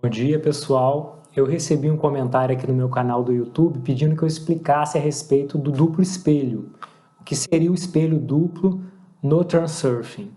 Bom dia, pessoal. Eu recebi um comentário aqui no meu canal do YouTube pedindo que eu explicasse a respeito do duplo espelho, o que seria o espelho duplo no Transurfing.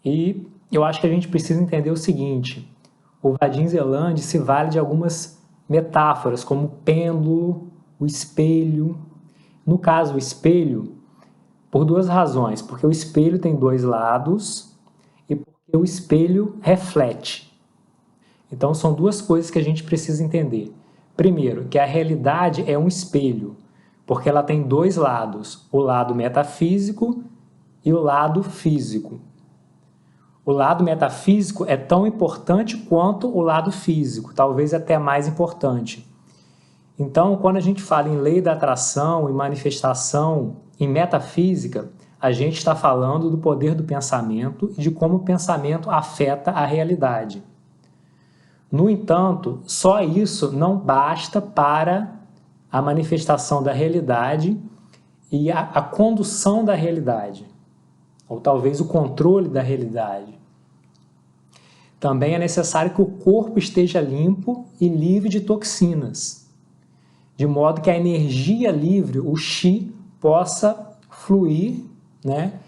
E eu acho que a gente precisa entender o seguinte: o Vadim Zeland se vale de algumas metáforas, como o pêndulo, o espelho. No caso, o espelho, por duas razões: porque o espelho tem dois lados e porque o espelho reflete. Então, são duas coisas que a gente precisa entender. Primeiro, que a realidade é um espelho, porque ela tem dois lados, o lado metafísico e o lado físico. O lado metafísico é tão importante quanto o lado físico, talvez até mais importante. Então, quando a gente fala em lei da atração, em manifestação, em metafísica, a gente está falando do poder do pensamento e de como o pensamento afeta a realidade. No entanto, só isso não basta para a manifestação da realidade e a condução da realidade, ou talvez o controle da realidade. Também é necessário que o corpo esteja limpo e livre de toxinas, de modo que a energia livre, o Qi, possa fluir, né?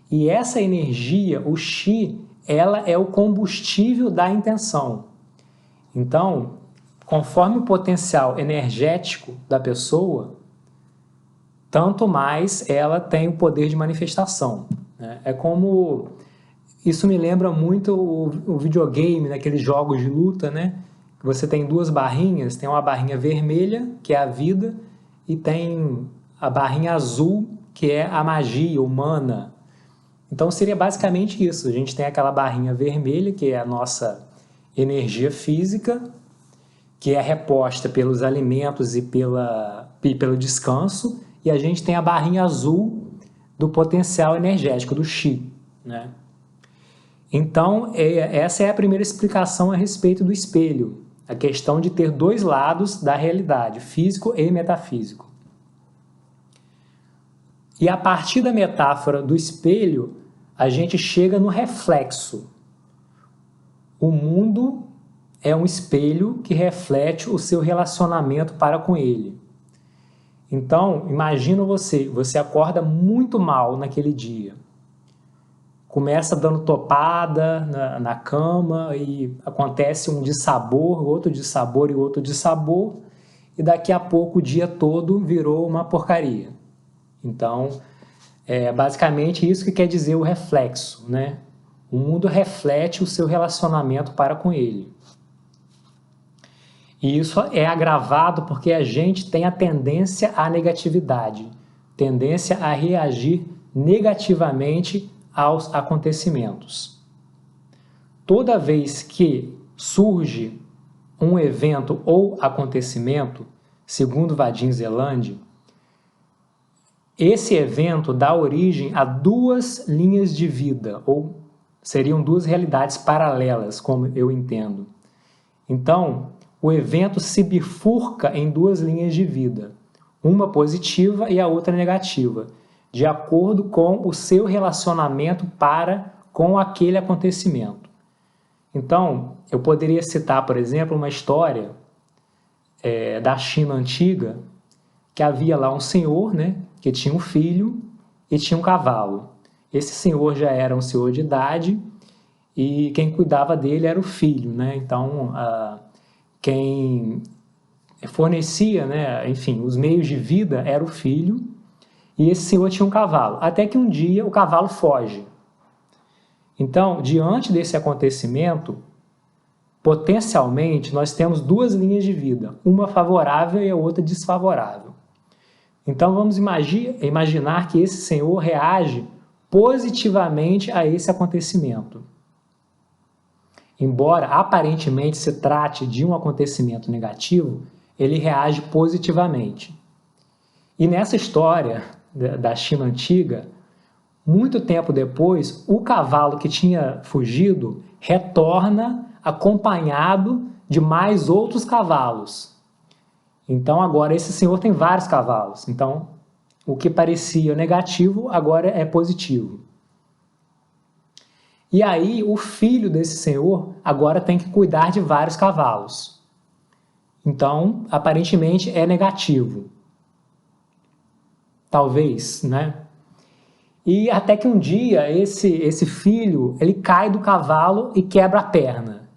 E essa energia, o Qi, ela é o combustível da intenção. Então, conforme o potencial energético da pessoa, tanto mais ela tem o poder de manifestação. É como... Isso me lembra muito o videogame, naqueles jogos de luta, né? Você tem duas barrinhas, tem uma barrinha vermelha, que é a vida, e tem a barrinha azul, que é a magia, o mana. Então seria basicamente isso. A gente tem aquela barrinha vermelha, que é a nossa energia física, que é reposta pelos alimentos e pelo descanso, e a gente tem a barrinha azul do potencial energético, do Qi, né? Então, essa é a primeira explicação a respeito do espelho, a questão de ter dois lados da realidade, físico e metafísico. E a partir da metáfora do espelho, a gente chega no reflexo. O mundo é um espelho que reflete o seu relacionamento para com ele. Então, imagina você acorda muito mal naquele dia. Começa dando topada na cama e acontece um dissabor, outro dissabor e outro dissabor, e daqui a pouco o dia todo virou uma porcaria. Então, é basicamente isso que quer dizer o reflexo, né? O mundo reflete o seu relacionamento para com ele. E isso é agravado porque a gente tem a tendência à negatividade, tendência a reagir negativamente aos acontecimentos. Toda vez que surge um evento ou acontecimento, segundo Vadim Zeland, esse evento dá origem a duas linhas de vida, ou seriam duas realidades paralelas, como eu entendo. Então, o evento se bifurca em duas linhas de vida, uma positiva e a outra negativa, de acordo com o seu relacionamento com aquele acontecimento. Então, eu poderia citar, por exemplo, uma história da China antiga, que havia lá um senhor, né, que tinha um filho e tinha um cavalo. Esse senhor já era um senhor de idade e quem cuidava dele era o filho, né? Então, quem fornecia, né, enfim, os meios de vida era o filho, e esse senhor tinha um cavalo. Até que um dia o cavalo foge. Então, diante desse acontecimento, potencialmente nós temos duas linhas de vida, uma favorável e a outra desfavorável. Então vamos imaginar que esse senhor reage positivamente a esse acontecimento. Embora aparentemente se trate de um acontecimento negativo, ele reage positivamente. E nessa história da China antiga, muito tempo depois, o cavalo que tinha fugido retorna acompanhado de mais outros cavalos. Então agora esse senhor tem vários cavalos. Então o que parecia negativo agora é positivo. E aí o filho desse senhor agora tem que cuidar de vários cavalos. Então, aparentemente é negativo. Talvez, né? E até que um dia esse filho, ele cai do cavalo e quebra a perna.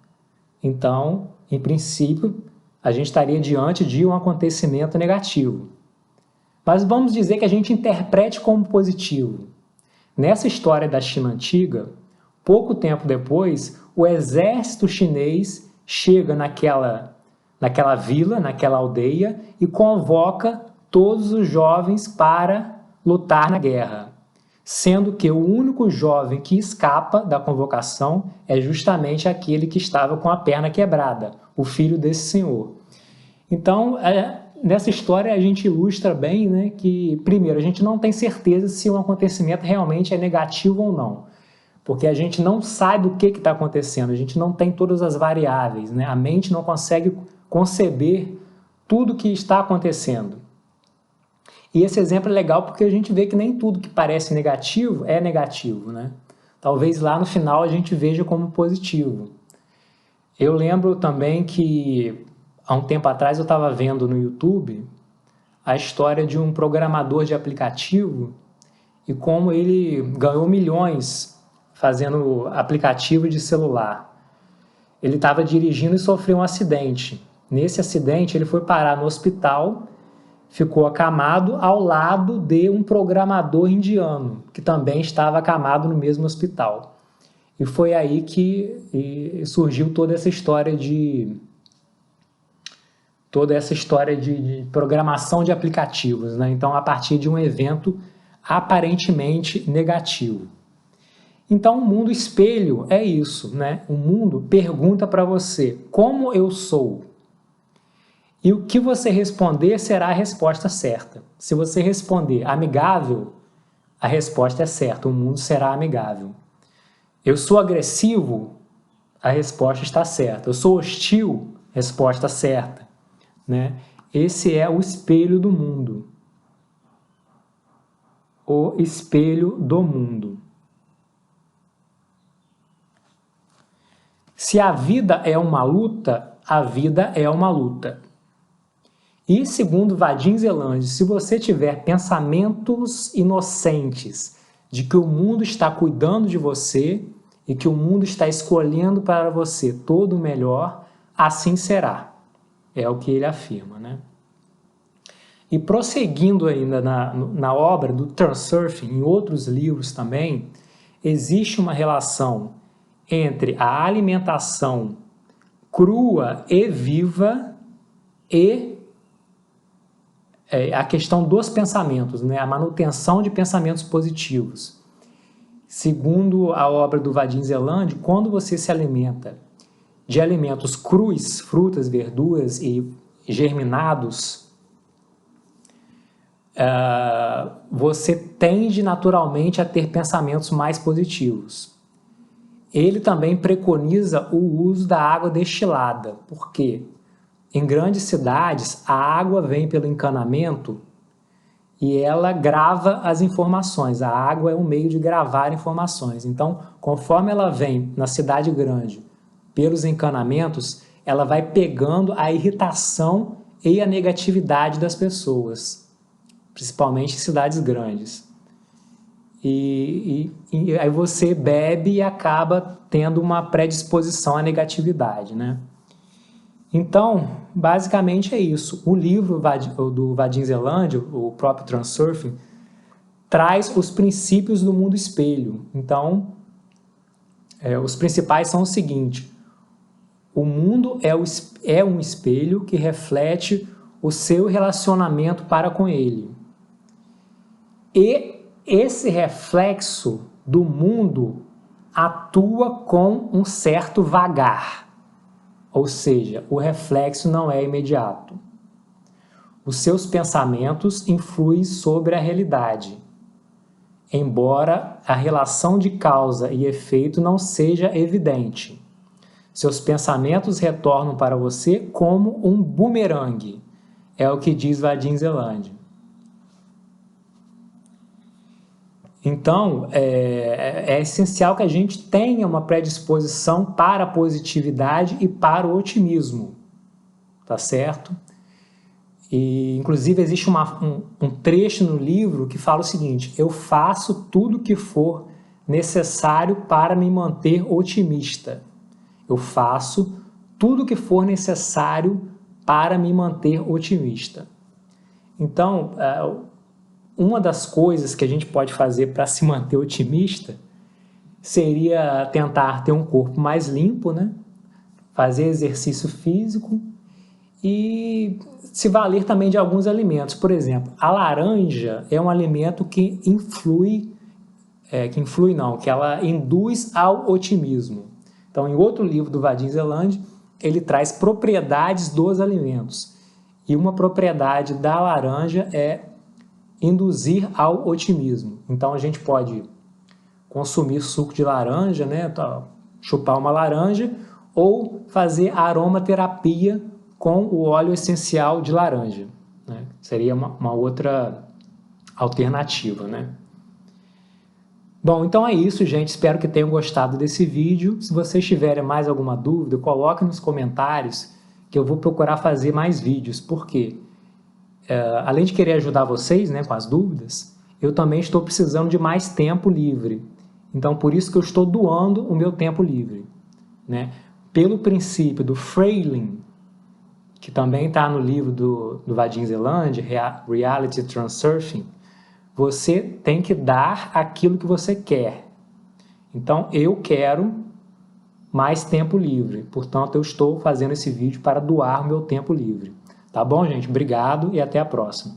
Então, em princípio, a gente estaria diante de um acontecimento negativo. Mas vamos dizer que a gente interprete como positivo. Nessa história da China antiga, pouco tempo depois, o exército chinês chega naquela vila, naquela aldeia, e convoca todos os jovens para lutar na guerra, sendo que o único jovem que escapa da convocação é justamente aquele que estava com a perna quebrada, o filho desse senhor. Então, nessa história a gente ilustra bem, né, que, primeiro, a gente não tem certeza se um acontecimento realmente é negativo ou não, porque a gente não sabe o que está acontecendo, a gente não tem todas as variáveis, né? A mente não consegue conceber tudo que está acontecendo. E esse exemplo é legal porque a gente vê que nem tudo que parece negativo é negativo, né? Talvez lá no final a gente veja como positivo. Eu lembro também que há um tempo atrás eu estava vendo no YouTube a história de um programador de aplicativo e como ele ganhou milhões fazendo aplicativo de celular. Ele estava dirigindo e sofreu um acidente. Nesse acidente ele foi parar no hospital, ficou acamado ao lado de um programador indiano, que também estava acamado no mesmo hospital. E foi aí que surgiu toda essa história de programação de aplicativos, né? Então, a partir de um evento aparentemente negativo. Então, o mundo espelho é isso, né? O mundo pergunta para você, como eu sou? E o que você responder será a resposta certa. Se você responder amigável, a resposta é certa, o mundo será amigável. Eu sou agressivo, a resposta está certa. Eu sou hostil, resposta certa, né? Esse é o espelho do mundo. O espelho do mundo. Se a vida é uma luta, a vida é uma luta. E segundo Vadim Zeland, se você tiver pensamentos inocentes de que o mundo está cuidando de você e que o mundo está escolhendo para você todo o melhor, assim será. É o que ele afirma, né? E prosseguindo ainda na obra do Transurfing, em outros livros também, existe uma relação entre a alimentação crua e viva e a questão dos pensamentos, né? A manutenção de pensamentos positivos. Segundo a obra do Vadim Zeland, quando você se alimenta de alimentos crus, frutas, verduras e germinados, você tende naturalmente a ter pensamentos mais positivos. Ele também preconiza o uso da água destilada, porque em grandes cidades a água vem pelo encanamento e ela grava as informações. A água é um meio de gravar informações. Então, conforme ela vem na cidade grande pelos encanamentos, ela vai pegando a irritação e a negatividade das pessoas, principalmente em cidades grandes. E aí você bebe e acaba tendo uma predisposição à negatividade, né? Então, basicamente é isso. O livro do Vadim Zeland, o próprio Transurfing, traz os princípios do mundo espelho. Então, os principais são o seguinte: o mundo é um espelho que reflete o seu relacionamento para com ele. E esse reflexo do mundo atua com um certo vagar. Ou seja, o reflexo não é imediato. Os seus pensamentos influem sobre a realidade, embora a relação de causa e efeito não seja evidente. Seus pensamentos retornam para você como um bumerangue, é o que diz Vadim Zeland. Então, é essencial que a gente tenha uma predisposição para a positividade e para o otimismo, tá certo? E, inclusive, existe um trecho no livro que fala o seguinte: eu faço tudo o que for necessário para me manter otimista. Eu faço tudo o que for necessário para me manter otimista. Então, uma das coisas que a gente pode fazer para se manter otimista seria tentar ter um corpo mais limpo, né? Fazer exercício físico e se valer também de alguns alimentos. Por exemplo, a laranja é um alimento que que ela induz ao otimismo. Então, em outro livro do Vadim Zeland, ele traz propriedades dos alimentos. E uma propriedade da laranja é induzir ao otimismo. Então, a gente pode consumir suco de laranja, né? Chupar uma laranja, ou fazer aromaterapia com o óleo essencial de laranja, né? Seria uma outra alternativa, né? Bom, então é isso, gente. Espero que tenham gostado desse vídeo. Se vocês tiverem mais alguma dúvida, coloquem nos comentários que eu vou procurar fazer mais vídeos. Por quê? Além de querer ajudar vocês, né, com as dúvidas, eu também estou precisando de mais tempo livre. Então, por isso que eu estou doando o meu tempo livre, né? Pelo princípio do Freiling, que também está no livro do Vadim Zeland, Reality Transurfing, você tem que dar aquilo que você quer. Então, eu quero mais tempo livre. Portanto, eu estou fazendo esse vídeo para doar o meu tempo livre. Tá bom, gente? Obrigado e até a próxima.